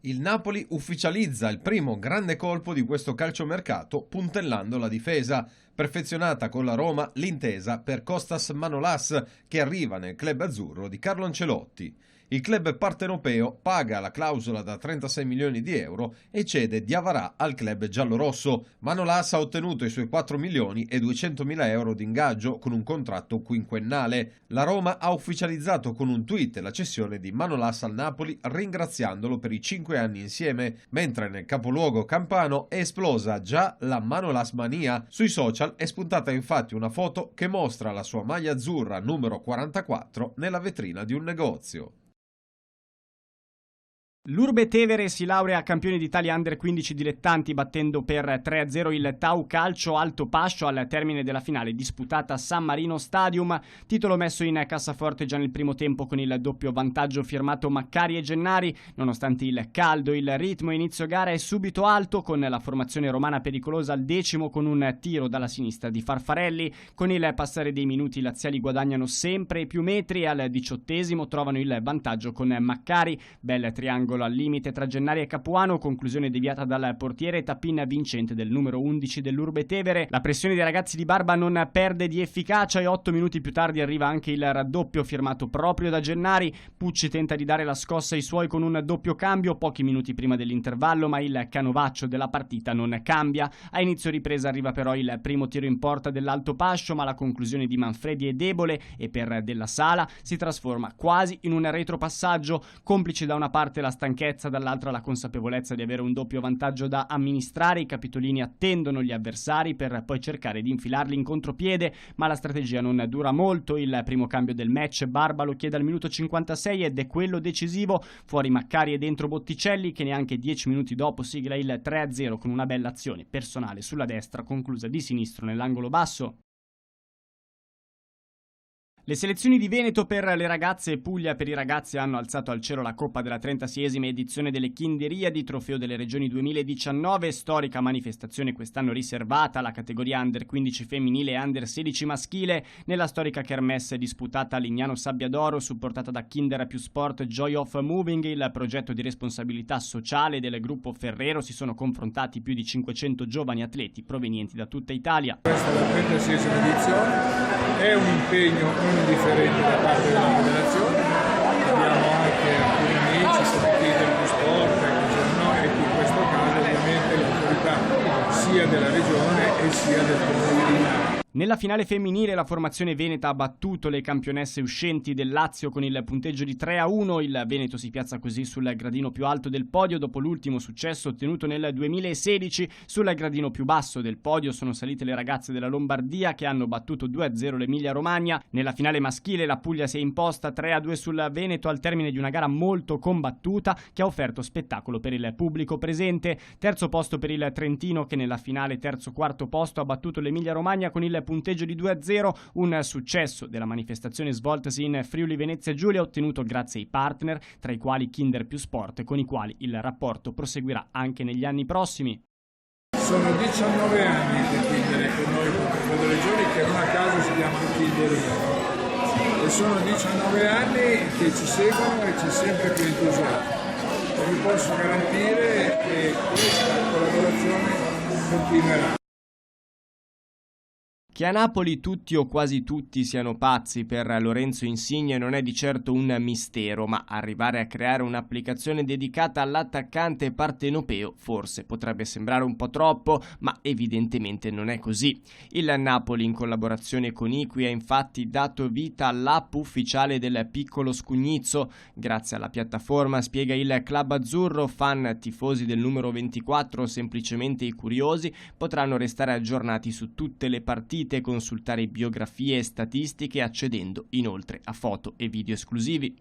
Il Napoli ufficializza il primo grande colpo di questo calciomercato puntellando la difesa. Perfezionata con la Roma l'intesa per Costas Manolas che arriva nel club azzurro di Carlo Ancelotti. Il club partenopeo paga la clausola da 36 milioni di euro e cede Diawara al club giallorosso. Manolas ha ottenuto i suoi 4 milioni e 200 mila euro di ingaggio con un contratto quinquennale. La Roma ha ufficializzato con un tweet la cessione di Manolas al Napoli ringraziandolo per i 5 anni insieme, mentre nel capoluogo campano è esplosa già la Manolas mania. Sui social è spuntata infatti una foto che mostra la sua maglia azzurra numero 44 nella vetrina di un negozio. L'Urbe Tevere si laurea campione d'Italia Under 15 dilettanti battendo per 3-0 il Tau Calcio Alto Pascio al termine della finale disputata a San Marino Stadium, titolo messo in cassaforte già nel primo tempo con il doppio vantaggio firmato Maccari e Gennari. Nonostante il caldo, il ritmo inizio gara è subito alto con la formazione romana pericolosa al 10° con un tiro dalla sinistra di Farfarelli. Con il passare dei minuti i laziali guadagnano sempre più metri e al 18° trovano il vantaggio con Maccari, bel triangolo al limite tra Gennari e Capuano, conclusione deviata dal portiere, tappin vincente del numero 11 dell'Urbe Tevere. La pressione dei ragazzi di Barba non perde di efficacia e 8 minuti più tardi arriva anche il raddoppio firmato proprio da Gennari. Pucci tenta di dare la scossa ai suoi con un doppio cambio pochi minuti prima dell'intervallo, ma il canovaccio della partita non cambia. A inizio ripresa arriva però il primo tiro in porta dell'Alto Pascio, ma la conclusione di Manfredi è debole e per Della Sala si trasforma quasi in un retropassaggio, complice da una parte la stanchezza, dall'altra la consapevolezza di avere un doppio vantaggio da amministrare. I capitolini attendono gli avversari per poi cercare di infilarli in contropiede, ma la strategia non dura molto. Il primo cambio del match Barba lo chiede al minuto 56 ed è quello decisivo. Fuori Maccari e dentro Botticelli che neanche 10 minuti dopo sigla il 3-0 con una bella azione personale sulla destra conclusa di sinistro nell'angolo basso. Le selezioni di Veneto per le ragazze e Puglia per i ragazzi hanno alzato al cielo la coppa della 36esima edizione delle Kinderriadi, trofeo delle regioni 2019, storica manifestazione quest'anno riservata alla categoria Under 15 femminile e Under 16 maschile. Nella storica kermesse disputata a Lignano Sabbiadoro, supportata da Kinder più Sport Joy of Moving, il progetto di responsabilità sociale del gruppo Ferrero, si sono confrontati più di 500 giovani atleti provenienti da tutta Italia. Questa è la 36esima edizione, è un impegno indifferente da parte della federazione. Abbiamo anche alcuni amici, soprattutto del più sport, e in questo caso ovviamente l'autorità sia della regione e sia del comune di Lignano. Nella finale femminile la formazione veneta ha battuto le campionesse uscenti del Lazio con il punteggio di 3-1. Il Veneto si piazza così sul gradino più alto del podio dopo l'ultimo successo ottenuto nel 2016. Sul gradino più basso del podio sono salite le ragazze della Lombardia che hanno battuto 2-0 l'Emilia Romagna. Nella finale maschile la Puglia si è imposta 3-2 sul Veneto al termine di una gara molto combattuta che ha offerto spettacolo per il pubblico presente. Terzo posto per il Trentino che nella finale terzo-quarto posto ha battuto l'Emilia Romagna con il punteggio di 2-0, un successo della manifestazione svoltasi in Friuli Venezia Giulia ottenuto grazie ai partner, tra i quali Kinder più Sport, con i quali il rapporto proseguirà anche negli anni prossimi. Sono 19 anni che Kinder è con noi come delle regioni, che non a caso si chiamano Kinder, e sono 19 anni che ci seguono e c'è sempre più entusiasmo. E vi posso garantire che questa collaborazione continuerà. Che a Napoli tutti o quasi tutti siano pazzi per Lorenzo Insigne non è di certo un mistero, ma arrivare a creare un'applicazione dedicata all'attaccante partenopeo forse potrebbe sembrare un po' troppo, ma evidentemente non è così. Il Napoli in collaborazione con Iqui ha infatti dato vita all'app ufficiale del piccolo Scugnizzo. Grazie alla piattaforma, spiega il club azzurro, fan, tifosi del numero 24 o semplicemente i curiosi potranno restare aggiornati su tutte le partite, consultare biografie e statistiche accedendo inoltre a foto e video esclusivi.